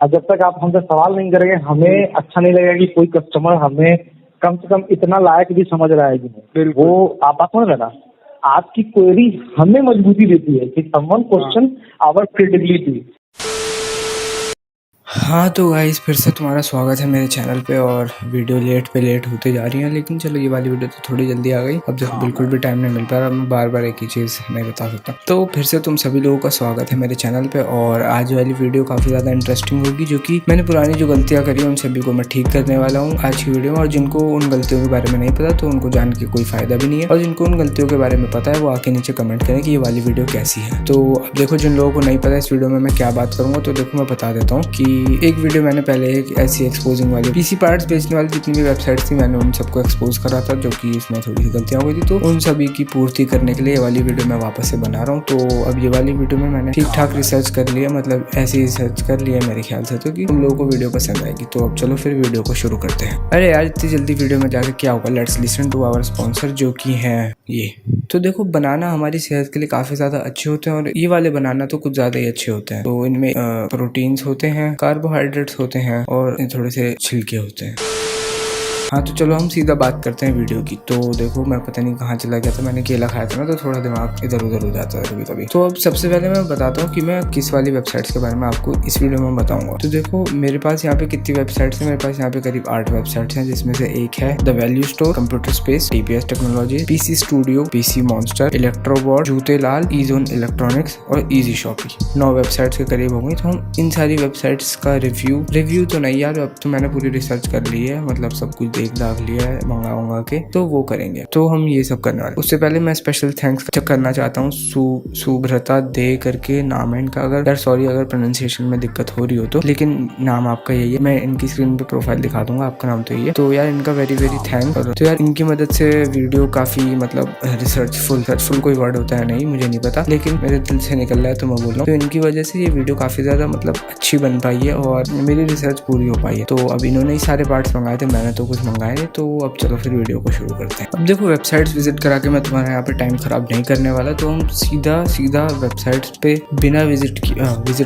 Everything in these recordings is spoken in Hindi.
और जब तक आप हमसे सवाल नहीं करेंगे हमें अच्छा नहीं लगेगा कि कोई कस्टमर हमें कम से कम इतना लायक भी समझ रहा है कि नहीं। वो आप बात समझ रहे ना, आपकी क्वेरी हमें मजबूती देती है कि समवन क्वेश्चन आवर क्रेडिबिलिटी। हाँ तो गाइस फिर से तुम्हारा स्वागत है मेरे चैनल पे। और वीडियो लेट पे लेट होते जा रही है, लेकिन चलो ये वाली वीडियो तो थोड़ी जल्दी आ गई। अब देखो बिल्कुल भी टाइम नहीं मिल पा रहा, मैं बार बार एक ही चीज़ नहीं बता सकता। तो फिर से तुम सभी लोगों का स्वागत है मेरे चैनल पे। और आज वाली वीडियो काफ़ी ज़्यादा इंटरेस्टिंग होगी, जो कि मैंने पुरानी जो गलतियाँ करी उन सभी को मैं ठीक करने वाला हूँ आज की वीडियो में। और जिनको उन गलतियों के बारे में नहीं पता तो उनको जान के कोई फ़ायदा भी नहीं है, और जिनको उन गलतियों के बारे में पता है वो आके नीचे कमेंट करें कि ये वाली वीडियो कैसी है। तो अब देखो जिन लोगों को नहीं पता इस वीडियो में मैं क्या बात करूँगा, तो देखो मैं बता देता हूँ कि एक वीडियो मैंने पहले एक ऐसी एक्सपोजिंग वाली पीसी पार्ट्स बेचने वाली जितनी भी वेबसाइट्स थी मैंने उन सबको एक्सपोज करा था, जो कि इसमें थोड़ी सी गलतियां हो गई थी। तो उन सभी की पूर्ति करने के लिए ये वाली वीडियो मैं वापस से बना रहा हूँ। तो अब ये वाली वीडियो में मैंने ठीक ठाक रिसर्च कर लिया, मतलब ऐसी रिसर्च कर लिया मेरे ख्याल से तो कि तुम लोगों को वीडियो पसंद आएगी। तो अब चलो फिर वीडियो को शुरू करते हैं। अरे यार इतनी जल्दी वीडियो में जाकर क्या होगा, let's listen to our sponsor जो कि है ये। तो देखो बनाना हमारी सेहत के लिए काफी ज्यादा अच्छे होते हैं, और ये वाले बनाना तो कुछ ज्यादा ही अच्छे होते हैं। तो इनमें प्रोटीन्स होते हैं, कार्बोहाइड्रेट्स होते हैं और थोड़े से छिलके होते हैं। हाँ तो चलो हम सीधा बात करते हैं वीडियो की। तो देखो मैं पता नहीं कहाँ चला गया था, मैंने केला खाया था ना, तो थोड़ा दिमाग इधर उधर हो जाता है कभी कभी। तो अब सबसे पहले मैं बताता हूँ कि मैं किस वाली वेबसाइट्स के बारे में आपको इस वीडियो में बताऊंगा। तो देखो मेरे पास यहाँ पे कितनी वेबसाइट्स हैं, मेरे पास यहाँ पे करीब 8 वेबसाइट्स हैं, जिसमें से एक है the value store, computer space, TPS technology, PC studio, PC monster, electrobot, जूते लाल, ईजोन इलेक्ट्रॉनिक्स और इजी शॉपी। 9 वेबसाइट्स के करीब होंगी। तो हम इन सारी वेबसाइट्स का रिव्यू तो नहीं यार, अब तो मैंने पूरी रिसर्च कर ली है, मतलब सब कुछ देख दाख लिया है मंगा के, तो वो करेंगे। तो हम ये सब करने वाले। उससे पहले मैं स्पेशल थैंक्स करना चाहता हूँ सुब्रता दे करके नाम है इनका। अगर यार सॉरी अगर प्रोनाउंसिएशन में दिक्कत हो रही हो तो, लेकिन नाम आपका यही है। मैं इनकी स्क्रीन पे प्रोफाइल दिखा दूंगा, आपका नाम तो यही है। तो यार इनका वेरी वेरी थैंक्स। तो यार इनकी मदद से वीडियो काफी मतलब रिसर्चफुल कोई वर्ड होता है नहीं, मुझे नहीं पता, लेकिन मेरे दिल से निकल रहा है तो मैं बोल रहा हूँ। तो इनकी वजह से ये वीडियो काफी ज्यादा मतलब अच्छी बन पाई है और मेरी रिसर्च पूरी हो पाई है। तो अब इन्होंने ही सारे पार्ट्स मंगाए थे, मैंने तो कुछ मंगाए थे। तो अब चलो फिर वीडियो को शुरू करते हैं। अब देखो वेबसाइट्स विजिट करा के मैं तुम्हारे यहाँ पे टाइम खराब नहीं करने वाला, तो हम सीधा वेबसाइट्स पे बिना विजिट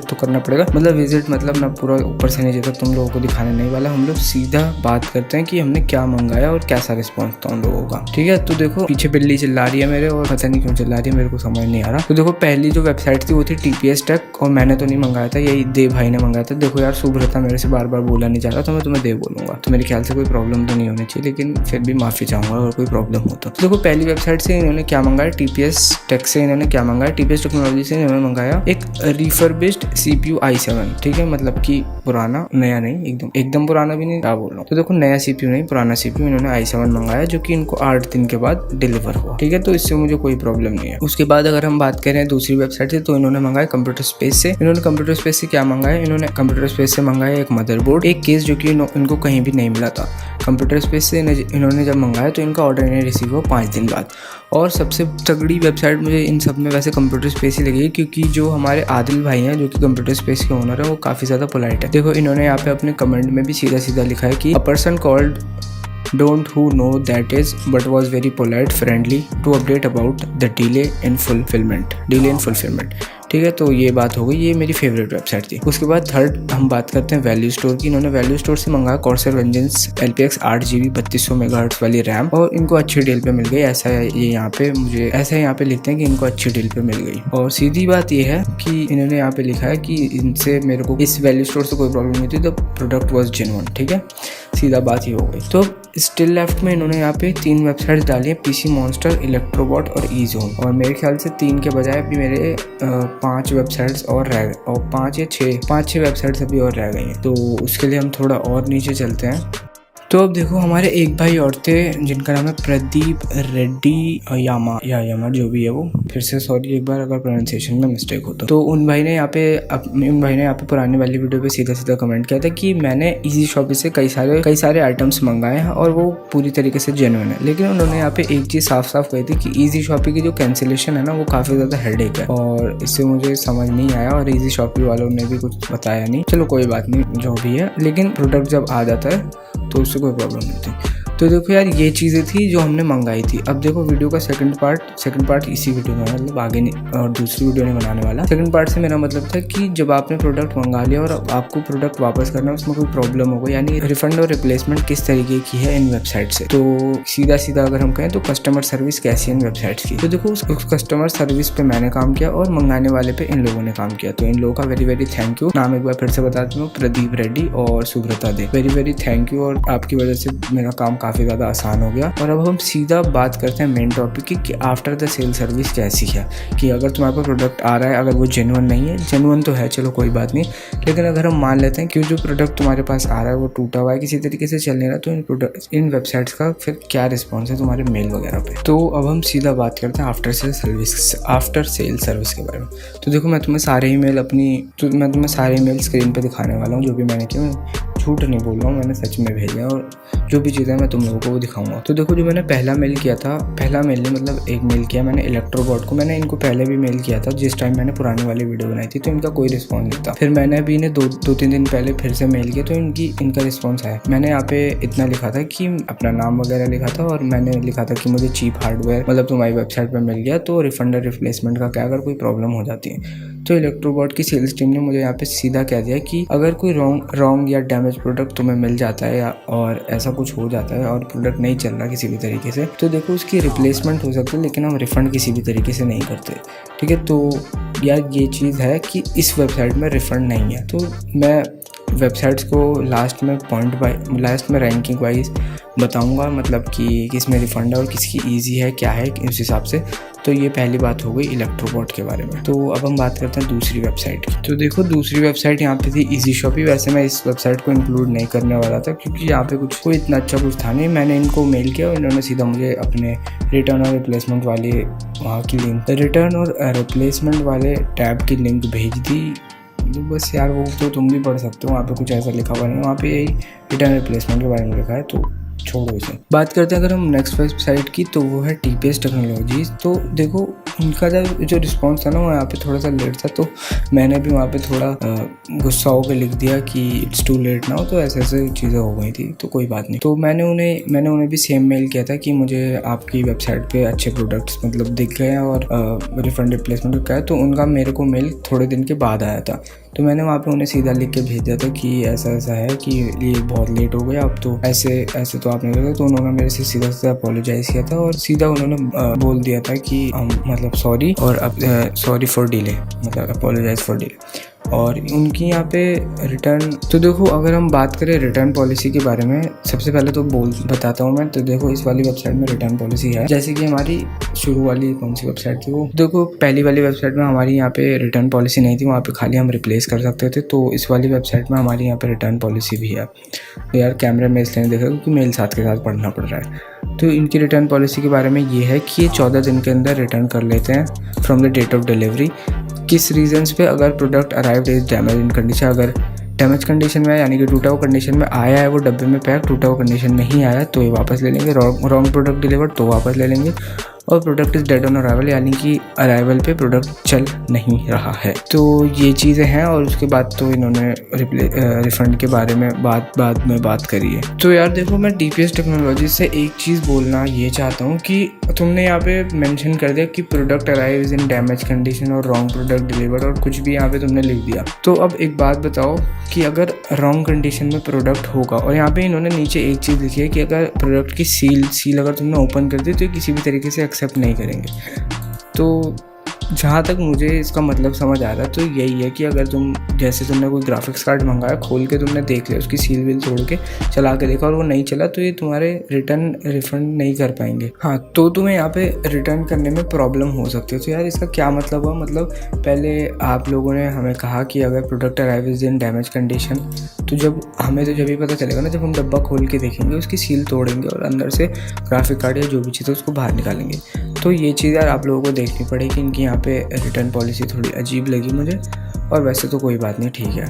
तो करना पड़ेगा, मतलब विजिट मतलब मैं पूरा ऊपर से नीचे तक तुम लोगों को दिखाने नहीं वाला। हम लोग सीधा बात करते हैं कि हमने क्या मंगाया और कैसा रिस्पॉन्स था उन लोगों का। ठीक है, तो देखो पीछे बिल्ली चिल्ला रही है मेरे, और पता नहीं क्यों चिल्ला रही है, मेरे को समझ नहीं आ रहा। तो देखो पहली जो वेबसाइट थी वो थी टीपीएस टेक, और मैंने तो नहीं मंगाया था, यही देव भाई ने मंगाया था। देखो यार सुब्रता मेरे से बार बार बोला नहीं जा रहा, तो मैं तुम्हें देव बोलूंगा, तो मेरे ख्याल से कोई प्रॉब्लम तो नहीं होनी चाहिए, लेकिन फिर भी माफी चाहूंगा अगर कोई प्रॉब्लम हो तो। देखो पहली वेबसाइट से इन्होंने क्या मंगाया, टीपीएस टेक से इन्होंने क्या मंगाया, टीपीएस टेक्नोलॉजी से इन्होंने मंगाया एक रिफर्बिश्ड CPU i7। ठीक है, मतलब कि पुराना, नया नहीं, एकदम पुराना भी नहीं, क्या बोल रहा हूँ। तो देखो नया CPU नहीं, पुराना CPU इन्होंने i7 मंगाया, जो कि इनको 8 दिन के बाद डिलीवर हुआ। ठीक है, तो इससे मुझे कोई प्रॉब्लम नहीं है। उसके बाद अगर हम बात करें दूसरी वेबसाइट से, तो इन्होंने मंगाया कंप्यूटर स्पेस से। इन्होंने कंप्यूटर स्पेस से क्या मंगाया, इन्होंने कंप्यूटर स्पेस से मंगाया एक मदरबोर्ड, एक केस जो कि इनको कहीं भी नहीं मिला था। कंप्यूटर स्पेस से इन्होंने जब मंगाया तो इनका ऑर्डर इन्हें रिसीव हुआ 5 दिन बाद। और सबसे तगड़ी वेबसाइट मुझे इन सब में वैसे कंप्यूटर स्पेस ही लगी, क्योंकि जो हमारे आदिल भाई हैं जो कि कंप्यूटर स्पेस के ओनर है, वो काफ़ी ज़्यादा पोलाइट है। देखो इन्होंने यहाँ पे अपने कमेंट में भी सीधा लिखा है कि a person called don't who know that is but was very polite friendly to update about the delay in fulfillment। ठीक है, तो ये बात हो गई, ये मेरी फेवरेट वेबसाइट थी। उसके बाद थर्ड हम बात करते हैं वैल्यू स्टोर की। इन्होंने वैल्यू स्टोर से मंगाया Corsair vengeance LPX 8GB 3200 megahertz वाली रैम, और इनको अच्छी डील पे मिल गई। ऐसा यहाँ पे लिखते हैं कि इनको अच्छी डील पे मिल गई। और सीधी बात ये है कि इन्होंने यहाँ पे लिखा है कि इनसे मेरे को इस वैल्यू स्टोर से कोई प्रॉब्लम नहीं थी, द प्रोडक्ट वॉज जेन्युइन। ठीक है, सीधा बात ये हो गई। तो स्टिल लेफ्ट में इन्होंने यहाँ पे 3 वेबसाइट्स डाली है, पीसी मॉन्स्टर, इलेक्ट्रोबॉट और ईजोन। और मेरे ख्याल से 3 के बजाय अभी मेरे 5 वेबसाइट्स और रह गए, और 5 या 6 वेबसाइट्स अभी और रह गई हैं। तो उसके लिए हम थोड़ा और नीचे चलते हैं। तो अब देखो हमारे एक भाई और थे जिनका नाम है प्रदीप रेड्डी यामा जो भी है वो, फिर से सॉरी एक बार अगर प्रोनाउंसिएशन में मिस्टेक हो तो उन भाई ने यहाँ पे पुरानी वाली वीडियो पे सीधा कमेंट किया था कि मैंने इजी शॉपी से कई सारे आइटम्स मंगाए हैं और वो पूरी तरीके से जेन्युइन है। लेकिन उन्होंने यहाँ पे एक चीज़ साफ कही थी कि इजी शॉपी की जो कैंसिलेशन है ना वो काफ़ी ज़्यादा हेडेक है, और इससे मुझे समझ नहीं आया और इजी शॉपी वालों ने भी कुछ बताया नहीं। चलो कोई बात नहीं जो भी है, लेकिन प्रोडक्ट जब आ जाता है तो उससे कोई प्रॉब्लम नहीं थी। तो देखो यार ये चीज़ें थी जो हमने मंगाई थी। अब देखो वीडियो का सेकंड पार्ट इसी वीडियो में, मतलब आगे नहीं और दूसरी वीडियो नहीं बनाने वाला। सेकंड पार्ट से मेरा मतलब था कि जब आपने प्रोडक्ट मंगा लिया और आपको प्रोडक्ट वापस करना है, उसमें कोई प्रॉब्लम हो गई, यानी रिफंड और रिप्लेसमेंट किस तरीके की है इन वेबसाइट से। तो सीधा अगर हम कहें तो कस्टमर सर्विस कैसी है इन वेबसाइट्स की। तो देखो उस कस्टमर सर्विस पे मैंने काम किया और मंगाने वाले पे इन लोगों ने काम किया। तो इन लोगों का वेरी थैंक यू। नाम एक बार फिर से बताती हूँ, प्रदीप रेड्डी और सुब्रता दे। वेरी थैंक यू, और आपकी वजह से मेरा काम काफी ज्यादा आसान हो गया। और अब हम सीधा बात करते हैं मेन टॉपिक की कि आफ्टर द सेल सर्विस कैसी है। कि अगर तुम्हारे पास प्रोडक्ट आ रहा है, अगर वो जेन्युइन नहीं है, जेन्युइन तो है चलो कोई बात नहीं, लेकिन अगर हम मान लेते हैं कि जो प्रोडक्ट तुम्हारे पास आ रहा है वो टूटा हुआ है, किसी तरीके से चल नहीं रहा, तो इन वेबसाइट्स का फिर क्या रिस्पॉन्स है तुम्हारे मेल वगैरह पे। तो अब हम सीधा बात करते हैं आफ्टर सेल सर्विस के बारे में। तो देखो मैं तुम्हें सारे ईमेल स्क्रीन पे दिखाने वाला हूँ जो भी मैंने किया। मैं झूठ नहीं बोल रहा हूँ, मैंने सच में भेजा, और जो भी चीज़ें मैं तुम लोगों को वो दिखाऊंगा। तो देखो जो मैंने पहला मेल किया था, पहला मेल नहीं मतलब एक मेल किया मैंने इलेक्ट्रोबॉट को। मैंने इनको पहले भी मेल किया था जिस टाइम मैंने पुरानी वाली वीडियो बनाई थी, तो इनका कोई रिस्पॉन्स नहीं था। फिर मैंने अभी इन्हें दो तीन दिन पहले फिर से मेल किया, तो इनका रिस्पॉन्स आया। मैंने यहाँ पे इतना लिखा था कि अपना नाम वगैरह लिखा था, और मैंने लिखा था कि मुझे चीप हार्डवेयर मतलब तुम्हारी वेबसाइट पर मिल गया, तो रिफंड और रिप्लेसमेंट का क्या अगर कोई प्रॉब्लम हो जाती है। तो इलेक्ट्रोबॉट की सेल्स टीम ने मुझे यहाँ पे सीधा कह दिया कि अगर कोई रॉन्ग या डैमेज प्रोडक्ट तुम्हें मिल जाता है और ऐसा कुछ हो जाता है और प्रोडक्ट नहीं चल रहा किसी भी तरीके से, तो देखो उसकी रिप्लेसमेंट हो सकती है, लेकिन हम रिफंड किसी भी तरीके से नहीं करते। ठीक है, तो यार ये चीज़ है कि इस वेबसाइट में रिफंड नहीं है। तो मैं वेबसाइट्स को लास्ट में रैंकिंग वाइज बताऊंगा, मतलब कि किस में रिफंड है और किसकी इजी है क्या है उस हिसाब से। तो ये पहली बात हो गई इलेक्ट्रोबॉट के बारे में। तो अब हम बात करते हैं दूसरी वेबसाइट की। तो देखो दूसरी वेबसाइट यहाँ पे थी इजी शॉपी। वैसे मैं इस वेबसाइट को इंक्लूड नहीं करने वाला था क्योंकि यहाँ पे कोई इतना अच्छा कुछ था नहीं। मैंने इनको मेल किया और इन्होंने सीधा मुझे अपने रिटर्न और रिप्लेसमेंट वाले वहाँ की लिंक, रिटर्न और रिप्लेसमेंट वाले टैब की लिंक भेज दी। तो बस यार वो तो तुम भी पढ़ सकते हो, वहाँ पे कुछ ऐसा लिखा हुआ नहीं, वहाँ पे यही रिटर्न रिप्लेसमेंट के बारे में लिखा है, तो छोड़ो इसे। बात करते हैं अगर हम नेक्स्ट वेबसाइट की, तो वो है TPS टेक्नोलॉजीज। तो देखो उनका जो रिस्पॉन्स था ना वो यहाँ पे थोड़ा सा लेट था, तो मैंने भी वहाँ पे थोड़ा गुस्सा होकर लिख दिया कि इट्स टू लेट नाउ। तो ऐसे चीज़ें हो गई थी, तो कोई बात नहीं। तो मैंने उन्हें भी सेम मेल किया था कि मुझे आपकी वेबसाइट पे अच्छे प्रोडक्ट्स मतलब दिख गए हैं और रिफंड रिप्लेसमेंट का है। तो उनका मेरे को मेल थोड़े दिन के बाद आया था, तो मैंने वहाँ पे उन्हें सीधा लिख के भेज दिया था कि ऐसा है कि ये बहुत लेट हो गया, अब तो ऐसे तो आप नहीं करते। तो उन्होंने मेरे से सीधा अपोलोजाइज किया था और सीधा उन्होंने बोल दिया था कि मतलब सॉरी और अब सॉरी फॉर डिले, मतलब अपोलोजाइज फॉर डिले। और उनकी यहाँ पे रिटर्न, तो देखो अगर हम बात करें रिटर्न पॉलिसी के बारे में, सबसे पहले तो बताता हूँ मैं। तो देखो इस वाली वेबसाइट में रिटर्न पॉलिसी है, जैसे कि हमारी शुरू वाली कौन सी वेबसाइट थी वो, देखो पहली वाली वेबसाइट में हमारी यहाँ पे रिटर्न पॉलिसी नहीं थी, वहाँ पे खाली हम रिप्लेस कर सकते थे। तो इस वाली वेबसाइट में हमारी यहाँ पे रिटर्न पॉलिसी भी है। तो यार कैमरे में इसलिए नहीं देखा क्योंकि मेल साथ के साथ पढ़ना पड़ रहा है। तो इनकी रिटर्न पॉलिसी के बारे में ये है कि ये 14 दिन के अंदर रिटर्न कर लेते हैं from the date of delivery. किस रीजंस पे, अगर product arrived is damage in condition, अगर डैमेज कंडीशन में यानी कि टूटा हुआ कंडीशन में आया है वो डब्बे में पैक, टूटा हुआ कंडीशन में नहीं आया तो ये वापस ले लेंगे, रॉन्ग प्रोडक्ट डिलीवर्ड तो वापस ले लेंगे, और product is dead on arrival यानी कि अराइवल पे प्रोडक्ट चल नहीं रहा है। तो ये चीज़ें हैं, और उसके बाद तो इन्होंने रिफंड के बारे में बाद में बात करी है। तो यार देखो मैं TPS टेक्नोलॉजी से एक चीज़ बोलना ये चाहता हूँ कि तुमने यहाँ पे मेंशन कर दिया कि प्रोडक्ट अराइव्स इन डैमेज कंडीशन और रॉन्ग प्रोडक्ट डिलीवर्ड, और कुछ भी यहाँ पे तुमने लिख दिया। तो अब एक बात बताओ कि अगर रॉन्ग कंडीशन में प्रोडक्ट होगा, और यहाँ पे इन्होंने नीचे एक चीज़ लिखी है कि अगर प्रोडक्ट की सील अगर तुमने ओपन कर दी तो किसी भी तरीके से एक्सेप्ट नहीं करेंगे। तो जहाँ तक मुझे इसका मतलब समझ आ रहा है तो यही है कि अगर तुमने कोई ग्राफिक्स कार्ड मंगाया, खोल के तुमने देख लिया, उसकी सील विल तोड़ के चला के देखा और वो नहीं चला, तो ये तुम्हारे रिफंड नहीं कर पाएंगे। हाँ, तो तुम्हें यहाँ पे रिटर्न करने में प्रॉब्लम हो सकती है। तो यार इसका क्या मतलब हुआ, मतलब पहले आप लोगों ने हमें कहा कि अगर प्रोडक्ट अराइव्स इन डैमेज कंडीशन, तो हमें जब ही पता चलेगा ना जब हम डब्बा खोल के देखेंगे, उसकी सील तोड़ेंगे और अंदर से ग्राफिक कार्ड या जो भी चीज़ है उसको बाहर निकालेंगे। तो ये चीज़ यार आप लोगों को देखनी पड़ेगी। इनकी यहाँ पे रिटर्न पॉलिसी थोड़ी अजीब लगी मुझे, और वैसे तो कोई बात नहीं, ठीक है।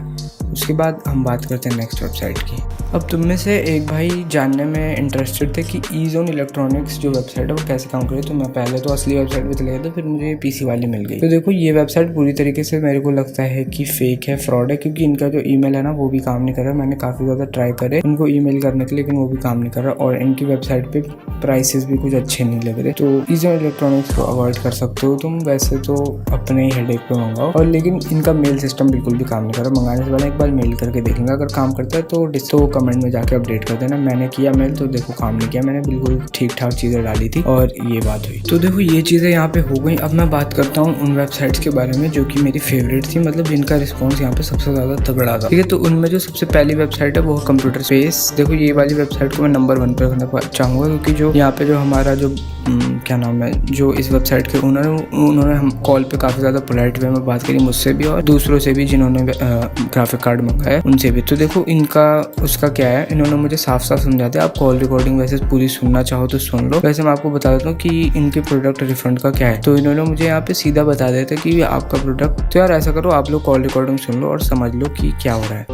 उसके बाद हम बात करते हैं नेक्स्ट वेबसाइट की। अब तुम में से एक भाई जानने में इंटरेस्टेड थे कि ईज़ोन इलेक्ट्रॉनिक्स जो वेबसाइट है वो कैसे काम करे। तो मैं पहले तो असली वेबसाइट पे चले गया था, फिर मुझे पीसी वाली मिल गई। तो देखो ये वेबसाइट पूरी तरीके से मेरे को लगता है कि फेक है, फ्रॉड है, क्योंकि इनका जो ईमेल है ना वो भी काम नहीं कर रहा। मैंने काफ़ी ज़्यादा ट्राई करे इनको ईमेल करने के लिए, लेकिन वो भी काम नहीं कर रहा, और इनकी वेबसाइट पे प्राइसेस भी कुछ अच्छे नहीं लग रहे। तो ईज़ोन इलेक्ट्रॉनिक्स को अवॉइड कर सकते हो तुम। वैसे तो अपने ही हेडेक पे मंगाओ, और लेकिन इनका मेल सिस्टम बिल्कुल भी काम नहीं कर रहा। मंगाने से पहले एक बार मेल करके देख लेंगे, अगर काम करता है तो कमेंट में जाके अपडेट कर देना। मैंने किया मेल तो देखो काम नहीं किया, मैंने बिल्कुल ठीक ठाक चीज़ें डाली थी और ये बात हुई। तो देखो ये चीज़ें यहाँ पे हो गई। अब मैं बात करता हूँ उन वेबसाइट्स के बारे में जो कि मेरी फेवरेट थी, मतलब जिनका रिस्पॉन्स यहाँ पे सबसे ज़्यादा तगड़ा था। ठीक है, तो उनमें जो सबसे पहली वेबसाइट है वो है कंप्यूटर स्पेस। देखो ये वाली वेबसाइट को मैं नंबर 1 पे रखना चाहूँगा, क्योंकि जो यहाँ पे जो हमारा जो क्या नाम है, जो इस वेबसाइट के उन्होंने हम कॉल पे काफ़ी ज़्यादा पोलाइट वे में बात करी मुझसे भी और दूसरों से भी जिन्होंने ग्राफिक कार्ड मंगाया उनसे भी। तो देखो इनका उसका क्या है, इन्होंने मुझे साफ साफ समझा दिया। आप कॉल रिकॉर्डिंग वैसे पूरी सुनना चाहो तो सुन लो। वैसे मैं आपको बता देता हूँ कि इनके प्रोडक्ट रिफंड का क्या है। तो इन्होंने मुझे यहाँ पे सीधा बता दिया था कि आपका प्रोडक्ट, तो यार ऐसा करो आप लोग कॉल रिकॉर्डिंग सुन लो और समझ लो कि क्या हो रहा है।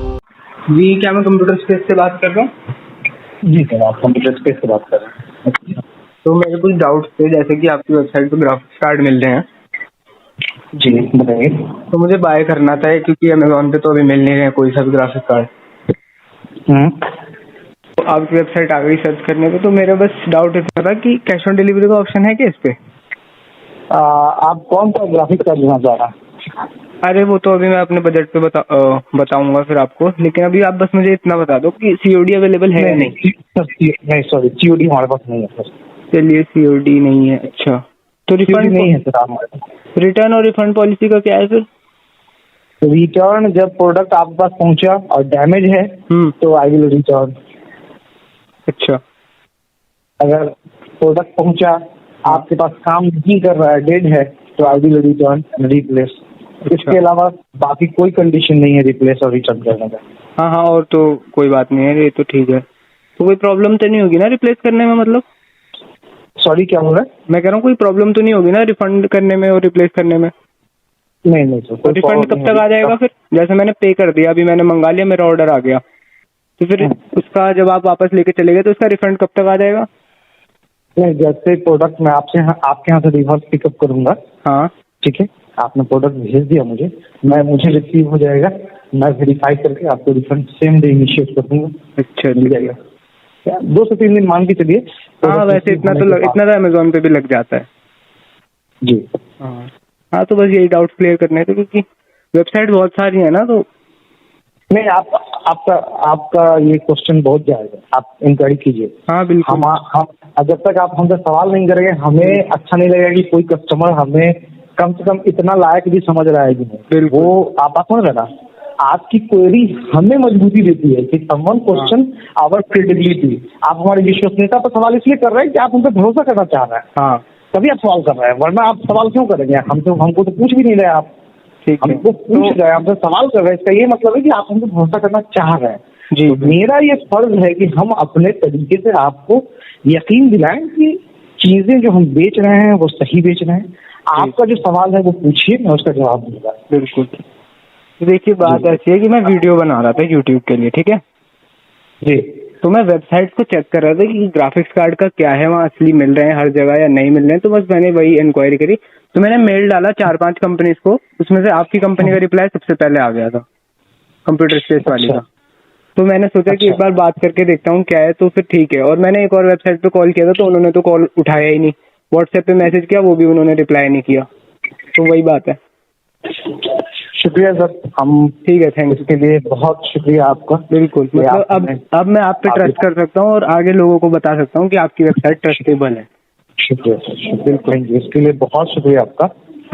जी, क्या मैं कंप्यूटर स्पेस से बात कर रहा हूँ? जी सर, आप कंप्यूटर स्पेस से बात कर रहे हैं। तो मेरे कुछ डाउट्स थे, जैसे कि आपकी वेबसाइट पे ग्राफिक्स कार्ड मिल रहे हैं। जी बताइए। तो मुझे बाय करना था, क्योंकि अमेजोन पे तो अभी मिल नहीं रहे कोई सा भी ग्राफिक कार्ड। तो आपकी वेबसाइट आ गई सर्च करने पे, तो मेरा बस डाउट इतना था कि कैश ऑन डिलीवरी का ऑप्शन है क्या इस पे? आप कौन सा ग्राफिक कार्ड लेना चाह रहा है? अरे वो तो अभी मैं अपने बजट पे बताऊंगा फिर आपको, लेकिन अभी आप बस मुझे इतना बता दो कि सीओडी अवेलेबल है या नहीं? नहीं सॉरी, सीओडी हमारे पास नहीं है सर। चलिए, सीओडी नहीं है। अच्छा, तो रिफंड नहीं है सर हमारे पास। रिटर्न और रिफंड पॉलिसी का क्या है फिर? रिटर्न, जब प्रोडक्ट आपके पास पहुंचा और डैमेज है तो आई विल रिटर्न। अच्छा, अगर प्रोडक्ट पहुंचा आपके पास काम नहीं कर रहा है, डेड है, तो I will return and replace. इसके अलावा बाकी कोई कंडीशन नहीं है रिप्लेस और रिटर्न करने का। हाँ हाँ, और तो कोई बात नहीं है, ये तो ठीक है। तो कोई प्रॉब्लम तो नहीं होगी ना रिप्लेस करने में? मतलब सॉरी क्या हो रहा है? मैं कह रहा हूँ कोई प्रॉब्लम तो नहीं होगी ना रिफंड करने में और रिप्लेस करने में? नहीं सर। रिफंड कब तक आ जाएगा फिर? जैसे मैंने पे कर दिया, अभी मैंने मंगा लिया, मेरा ऑर्डर आ गया, तो फिर उसका जब आप वापस लेके चले गए तो उसका रिफंड कब तक आ जाएगा? नहीं, जैसे प्रोडक्ट मैं आपके यहाँ से रिवर्स पिकअप करूंगा। हाँ ठीक है, आपने प्रोडक्ट भेज दिया मुझे रिसीव हो जाएगा, मैं वेरीफाई करके आपको रिफंड सेम डे इनिशिएट कर दूंगा। अच्छा, मिल जाएगा 2 से 3 दिन मान के चलिए। हाँ, वैसे इतना तो अमेजोन पे भी लग जाता है। जी हाँ, तो बस यही डाउट क्लियर करने थे, क्योंकि वेबसाइट बहुत सारी है ना। तो नहीं, आपका ये क्वेश्चन बहुत जायज है, आप इंक्वायरी कीजिए। हाँ बिल्कुल। हम जब तक आप हमसे सवाल नहीं करेंगे हमें अच्छा नहीं लगेगा कि कोई कस्टमर हमें कम से कम इतना लायक भी समझ रहा है कि नहीं। वो आप बात समझ रहे ना, आपकी क्वेरी हमें मजबूती देती है कि समवन क्वेश्चन आवर क्रेडिबिलिटी। आप हमारी विश्वसनीयता पर सवाल इसलिए कर रहे हैं कि आप उन पर भरोसा करना चाह रहे हैं। हाँ, तभी आप सवाल कर रहे हैं, वरना आप सवाल क्यों करेंगे? हमको तो पूछ भी नहीं रहे आप। हमको पूछ रहे हैं, हमसे सवाल कर रहे हैं, इसका ये मतलब है कि आप हमसे भरोसा करना चाह रहे हैं। जी, तो मेरा ये फर्ज है कि हम अपने तरीके से आपको यकीन दिलाएं कि चीजें जो हम बेच रहे हैं वो सही बेच रहे हैं। आपका जो सवाल है वो पूछिए, मैं उसका जवाब दूंगा। बिल्कुल। तो देखिए, बात ऐसी है कि मैं वीडियो बना रहा था यूट्यूब के लिए, ठीक है जी। तो मैं वेबसाइट को चेक कर रहा था कि ग्राफिक्स कार्ड का क्या है, वहाँ असली मिल रहे हैं हर जगह या नहीं मिल रहे हैं। तो बस मैंने वही इंक्वायरी करी, तो मैंने मेल डाला 4-5 कंपनीज को, उसमें से आपकी कंपनी का रिप्लाई सबसे पहले आ गया था, कंप्यूटर स्पेस वाली का। तो मैंने सोचा कि एक बार बात करके देखता हूँ क्या है, तो फिर ठीक है। और मैंने एक और वेबसाइट पे कॉल किया था, तो उन्होंने तो कॉल उठाया ही नहीं। व्हाट्सएप पे मैसेज किया, वो भी उन्होंने रिप्लाई नहीं किया। तो वही बात है। शुक्रिया सर, हम ठीक है, थैंक यू। इसके लिए बहुत शुक्रिया आपका। बिल्कुल, मतलब अब मैं आप पे ट्रस्ट कर सकता हूँ और आगे लोगों को बता सकता हूँ कि आपकी वेबसाइट ट्रस्टेबल है। शुक्रिया सर, बिल्कुल, इसके लिए बहुत शुक्रिया आपका।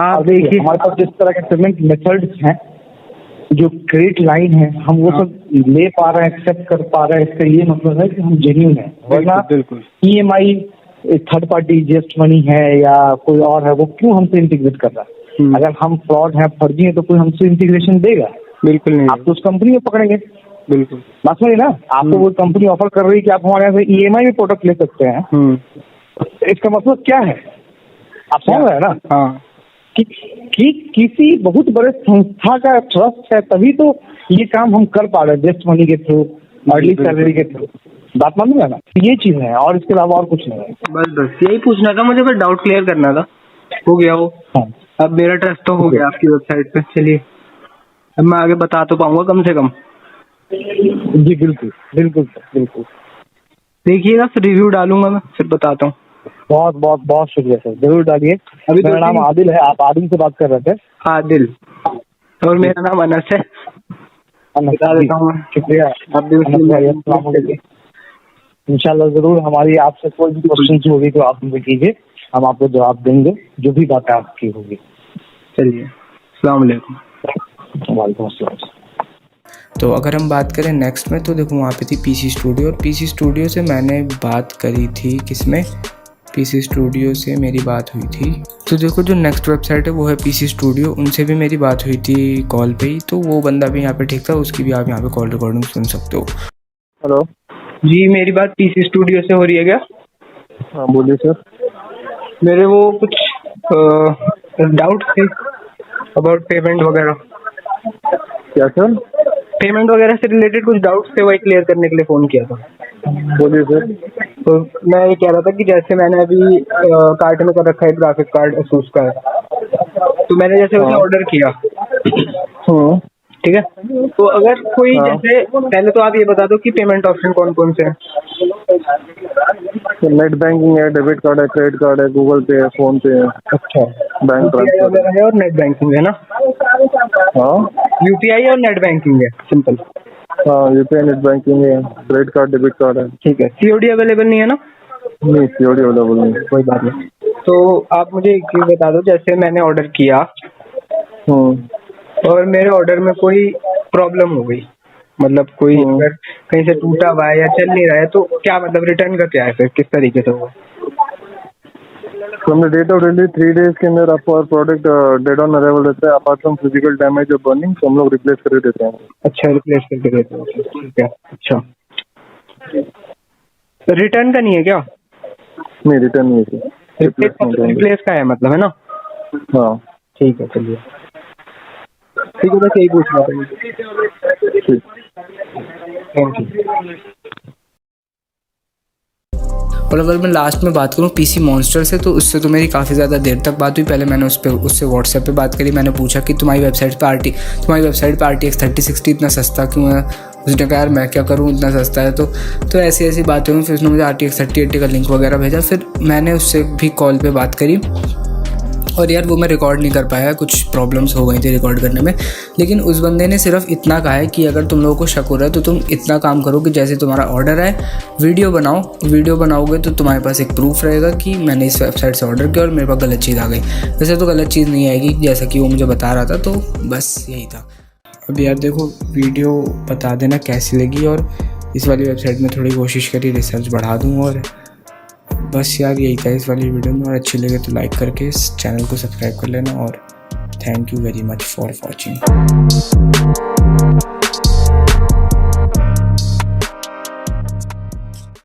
आप देखिए, हमारे पास जिस तरह के पेमेंट मेथड्स हैं, जो क्रेडिट लाइन है, हम वो सब ले पा रहे हैं, एक्सेप्ट कर पा रहे हैं, इसका ये मतलब है कि हम जेन्युइन है। वरना बिल्कुल EMI third party just money है या कोई और है, वो क्यों हमसे इंटीग्रेट कर रहा है? अगर हम फ्रॉड है, फर्जी है, तो कोई हमसे इंटीग्रेशन देगा? बिल्कुल नहीं। आप तो उस कंपनी में पकड़ेंगे। बिल्कुल, बात समझिए ना, आपको वो कंपनी ऑफर कर रही है कि आप हमारे यहाँ से EMI में प्रोडक्ट ले सकते हैं। इसका मतलब क्या है? आप समझ रहे हैं ना? हाँ, कि किसी बहुत बड़े संस्था का ट्रस्ट है, तभी तो ये काम हम कर पा रहे हैं जस्ट मनी के थ्रू। अर्ली सैलरी के थ्रू। बात मान ना, ये चीज है और इसके अलावा और कुछ नहीं है। बस यही पूछना था मुझे, बस डाउट क्लियर करना था, हो गया वो। हाँ। अब मेरा ट्रस्ट तो हो गया आपकी वेबसाइट पे। चलिए अब मैं आगे बता तो पाऊंगा कम से कम। जी बिल्कुल बिल्कुल बिल्कुल। देखिएगा, फिर रिव्यू डालूंगा मैं, फिर बताता हूँ। बहुत बहुत बहुत शुक्रिया सर, जरूर डालिए। अभी मेरा नाम आदिल है, आप आदिल से बात कर रहे थे? आदिल, और मेरा नाम अनस है। बता देता हूँ, शुक्रिया। आप भी इंशाल्लाह जरूर हमारी आपसे कोई भी क्वेश्चन होगी तो आप मुझे कीजिए, हम आपको जवाब देंगे जो भी बातें आपकी होगी। चलिए, अस्सलाम वालेकुम। वालेकुम अस्सलाम। तो अगर हम बात करें नेक्स्ट में, तो देखो वहाँ पे थी पीसी स्टूडियो, और पीसी स्टूडियो से मैंने बात करी थी, किसमें, पीसी स्टूडियो से मेरी बात हुई थी। तो देखो जो नेक्स्ट वेबसाइट है वो है पीसी स्टूडियो, उनसे भी मेरी बात हुई थी कॉल पे ही, तो वो बंदा भी यहाँ पे ठीक था, उसकी भी आप यहाँ पे कॉल रिकॉर्डिंग सुन सकते हो। हेलो जी, मेरी बात पीसी स्टूडियो से हो रही है क्या? हाँ बोलिए सर। मेरे वो कुछ डाउट थे अबाउट पेमेंट वगैरह। क्या सर? पेमेंट वगैरह से रिलेटेड कुछ डाउट्स थे, वही क्लियर करने के लिए फ़ोन किया था। बोलिए सर। तो मैं ये कह रहा था कि जैसे मैंने अभी कार्ट में कर रखा है ग्राफिक कार्ड एसूस का है, तो मैंने जैसे उसे ऑर्डर किया, ठीक है, तो अगर कोई जैसे, पहले तो आप ये बता दो कि पेमेंट ऑप्शन कौन कौन से हैं? नेट बैंकिंग है, डेबिट कार्ड है, क्रेडिट कार्ड है, गूगल पे है, फोन पे है। अच्छा, बैंक यूपीआई वगैरह है और नेट बैंकिंग है ना? हाँ यूपीआई और नेट बैंकिंग है, सिंपल। हाँ, यूपीआई नेट बैंकिंग है, क्रेडिट कार्ड, डेबिट कार्ड है। ठीक है, सीओडी अवेलेबल नहीं है ना? नहीं, सीओडी अवेलेबल नहीं है। कोई बात नहीं। तो आप मुझे एक चीज़ बता दो, जैसे मैंने ऑर्डर किया और मेरे ऑर्डर में कोई प्रॉब्लम हो गई, मतलब कोई अगर कहीं से टूटा हुआ है या चल नहीं रहा है, तो क्या मतलब रिटर्न का क्या है, फिर किस तरीके से होगा? From the date of delivery 3 days के अंदर आपका प्रोडक्ट डेड ऑन अराइवल रहता है, अपार्ट फ्रॉम फिजिकल डैमेज और बर्निंग, तो हम लोग रिप्लेस करके देते हैं। अच्छा, रिप्लेस करके देते हैं, ठीक है। अच्छा, रिटर्न का नहीं है क्या? नहीं, रिटर्न नहीं है, रिप्लेस का है मतलब, है ना? हाँ ठीक है, चलिए, ठीक है, बस यही पूछना था मुझे। Thank you. और अगर मैं लास्ट में बात करूँ पीसी मॉन्स्टर से, तो उससे तो मेरी काफ़ी ज़्यादा देर तक बात हुई। पहले मैंने उससे व्हाट्सएप पे बात करी, मैंने पूछा कि तुम्हारी वेबसाइट पे RTX 3060 इतना सस्ता क्यों है। उसने कहा यार मैं क्या करूँ, इतना सस्ता है। तो ऐसी बातें हुई। फिर उसने मुझे RTX 3080 का लिंक वगैरह भेजा। फिर मैंने उससे भी कॉल पर बात करी, और यार वो मैं रिकॉर्ड नहीं कर पाया, कुछ प्रॉब्लम्स हो गई थी रिकॉर्ड करने में। लेकिन उस बंदे ने सिर्फ इतना कहा है कि अगर तुम लोगों को शक हो रहा है तो तुम इतना काम करो कि जैसे तुम्हारा ऑर्डर है वीडियो बनाओगे तो तुम्हारे पास एक प्रूफ रहेगा कि मैंने इस वेबसाइट से ऑर्डर किया और मेरे पास गलत चीज़ आ गई। वैसे तो गलत चीज़ नहीं आएगी जैसा कि वो मुझे बता रहा था, तो बस यही था। अब यार देखो, वीडियो बता देना कैसी लगी, और इस वाली वेबसाइट में थोड़ी कोशिश करी रिसर्च बढ़ा दूँ, और बस यार यही था इस वाली वीडियो में। और अच्छी लगे तो लाइक करके इस चैनल को सब्सक्राइब कर लेना, और thank you very much for watching.